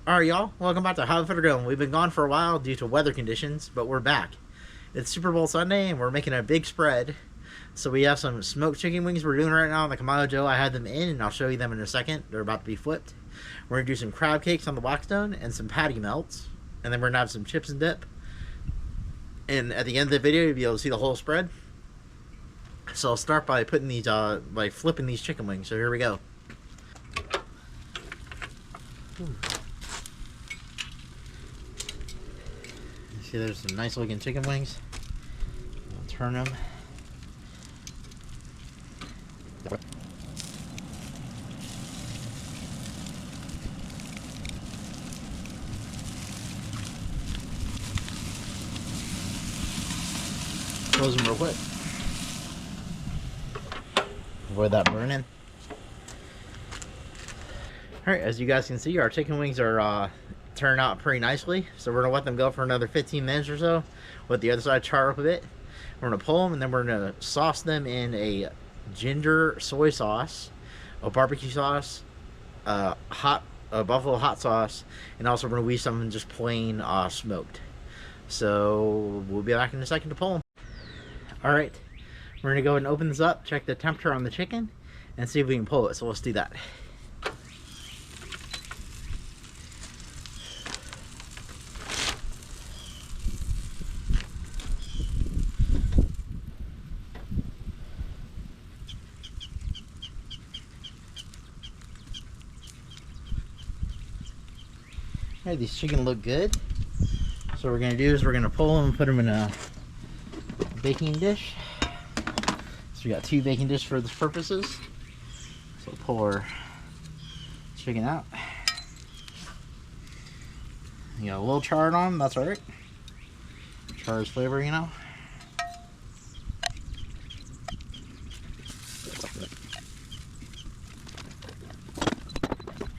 Alright, y'all, welcome back to Hobbit Footed Grillin. We've been gone for a while due to weather conditions, but we're back. It's Super Bowl Sunday, and we're making a big spread. So we have some smoked chicken wings we're doing right now on the Kamado Joe. I had them in, and I'll show you them in a second. They're about to be flipped. We're going to do some crab cakes on the Blackstone and some patty melts. And then we're going to have some chips and dip. And at the end of the video, you'll be able to see the whole spread. So I'll start by putting these, by flipping these chicken wings. So here we go. See, there's some nice looking chicken wings. I'll turn them. Close them real quick. Avoid that burning. Alright, as you guys can see, our chicken wings are turn out pretty nicely, so we're gonna let them go for another 15 minutes or so. Let the other side char up a bit. We're gonna pull them, and then we're gonna sauce them in a ginger soy sauce, a barbecue sauce, a buffalo hot sauce, and also we're gonna leave some just plain smoked. So we'll be back in a second to pull them. All right, we're gonna go ahead and open this up, check the temperature on the chicken, and see if we can pull it. So let's do that. Hey, these chicken look good. So what we're gonna do is we're gonna pull them and put them in a baking dish. So we got 2 baking dishes for this purposes. So we'll pull our chicken out. You got a little char on them, that's alright. Char is flavor, you know.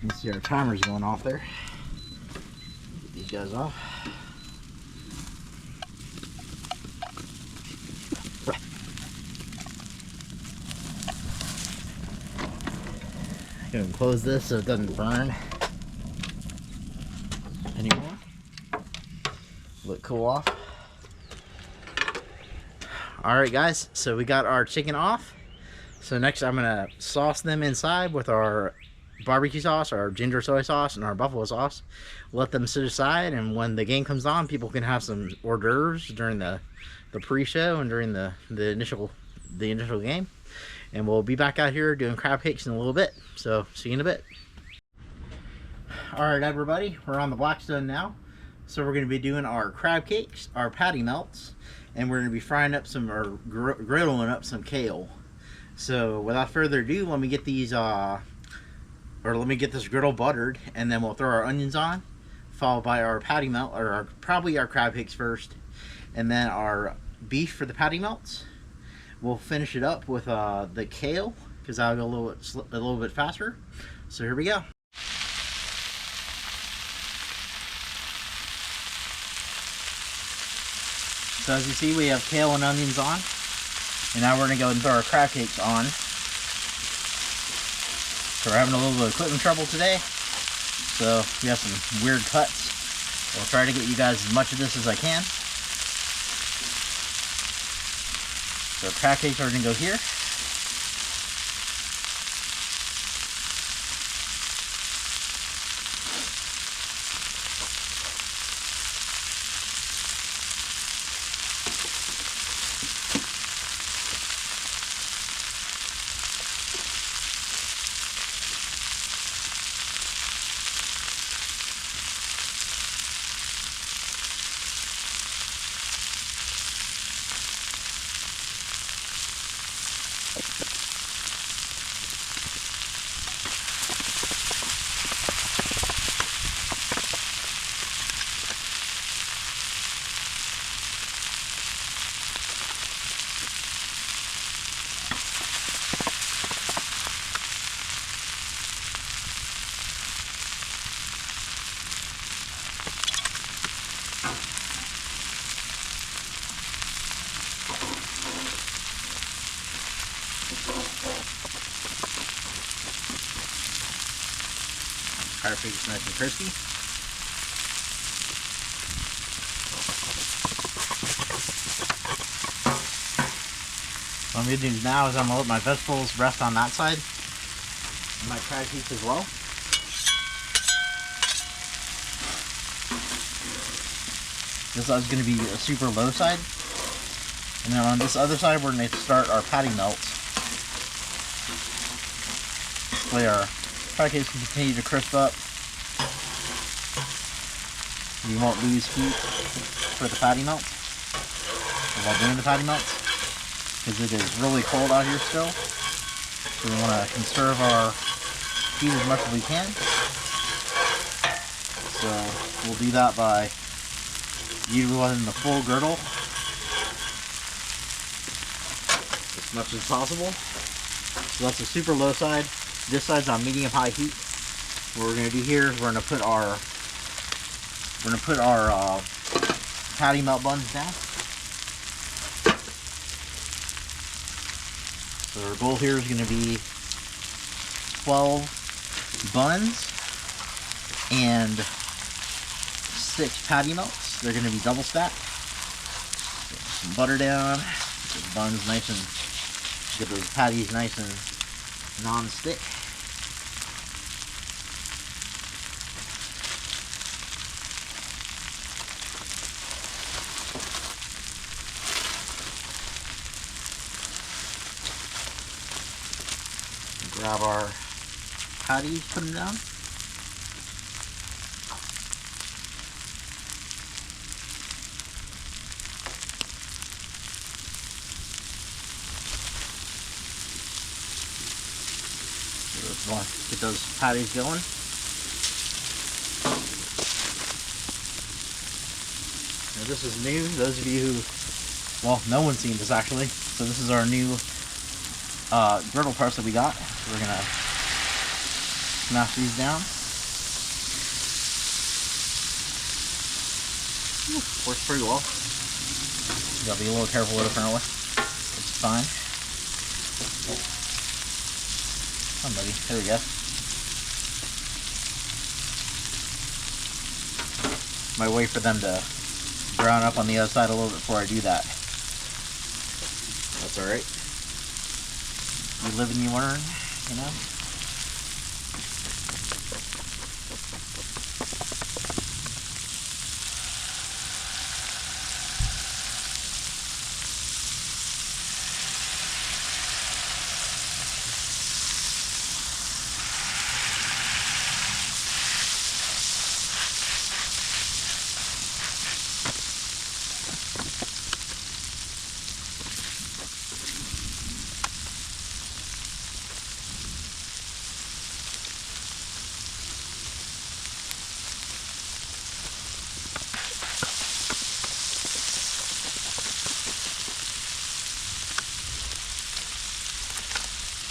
You see our timer's going off there. Get these guys off. Gonna close this so it doesn't burn anymore. Let it cool off. Alright guys, so we got our chicken off. So next I'm gonna sauce them inside with our barbecue sauce, our ginger soy sauce, and our buffalo sauce. Let them sit aside, and when the game comes on, people can have some hors d'oeuvres during the pre-show and during the initial game. And we'll be back out here doing crab cakes in a little bit. So, see you in a bit. Alright everybody, we're on the Blackstone now. So we're going to be doing our crab cakes, our patty melts, and we're going to be frying up some, or griddling up some kale. So without further ado, let me get these, let me get this griddle buttered, and then we'll throw our onions on, followed by our patty melt, or probably our crab cakes first, and then our beef for the patty melts. We'll finish it up with the kale, because that'll go a little bit faster. So here we go. So as you see, we have kale and onions on, and now we're going to go and throw our crab cakes on. So we're having a little bit of equipment trouble today, so we have some weird cuts. I'll try to get you guys as much of this as I can. So crab cakes are going to go here. Try to make it nice and crispy. What I'm going to do now is I'm going to let my vegetables rest on that side. And my crab cakes as well. This is going to be a super low side. And then on this other side, we're going to start our patty melts. This way our crab cakes can continue to crisp up. You won't lose heat for the patty melts while doing the patty melts, because it is really cold out here still. So we want to conserve our heat as much as we can. So we'll do that by utilizing the full griddle as much as possible. So that's a super low side. This side's on medium high heat. What we're going to do here is we're going to put our patty melt buns down. So our goal here is going to be 12 buns and 6 patty melts. They're going to be double stacked. Get some butter down. Get those buns nice and get those patties nice and non-stick. Grab our patties, put them down. Get those patties going. Now this is new. Those of you who, well, no one's seen this actually. So this is our new griddle parts that we got. So we're gonna smash these down. Works pretty well. You gotta be a little careful with it apparently. It's fine. Come on, buddy. There we go. Might wait for them to brown up on the other side a little bit before I do that. That's alright. You live and you learn, you know?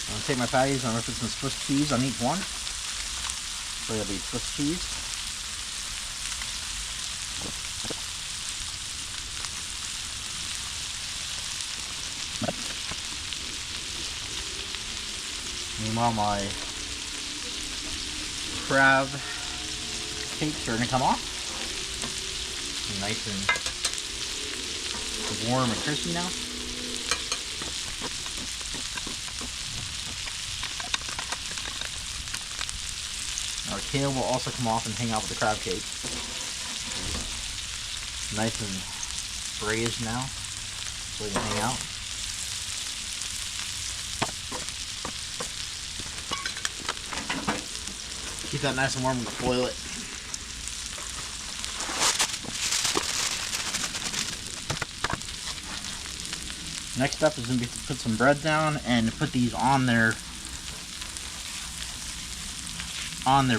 I'm going to take my patties and I'm going to put some Swiss cheese on each one. So it'll be Swiss cheese. Meanwhile, my crab cakes are going to come off. Nice and warm and crispy now. Our kale will also come off and hang out with the crab cake. Nice and braised now, so they can hang out. Keep that nice and warm with the foil it. Next step is going to be to put some bread down and put these on their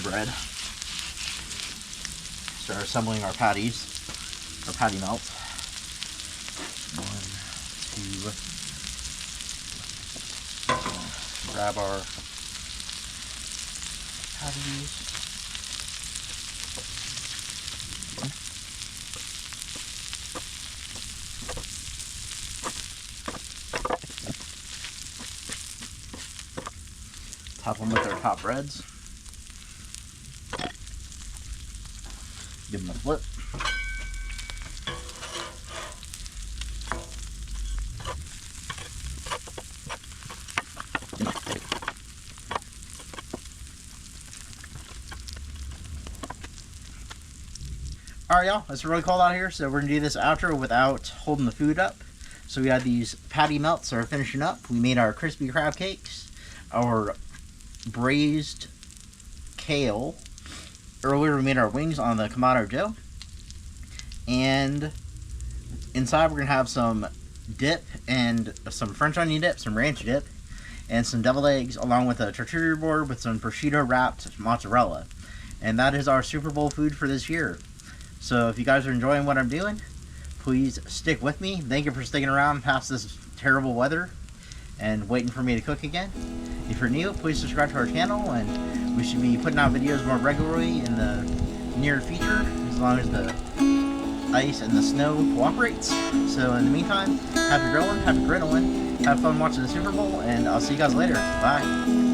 bread. Start assembling our patties, our patty melts. 1, 2. Grab our patties. Top them with our top breads. Give them a flip. Alright, y'all, it's really cold out here, so we're gonna do this outro without holding the food up. So we had these patty melts that are finishing up. We made our crispy crab cakes, our braised kale. Earlier we made our wings on the Kamado Joe. And inside we're gonna have some dip and some French onion dip, some ranch dip, and some deviled eggs, along with a charcuterie board with some prosciutto wrapped mozzarella. And that is our Super Bowl food for this year. So if you guys are enjoying what I'm doing, please stick with me. Thank you for sticking around past this terrible weather and waiting for me to cook again. If you're new, please subscribe to our channel, and we should be putting out videos more regularly in the near future, as long as the ice and the snow cooperates. So in the meantime, happy grilling, happy griddling, have fun watching the Super Bowl, and I'll see you guys later. Bye.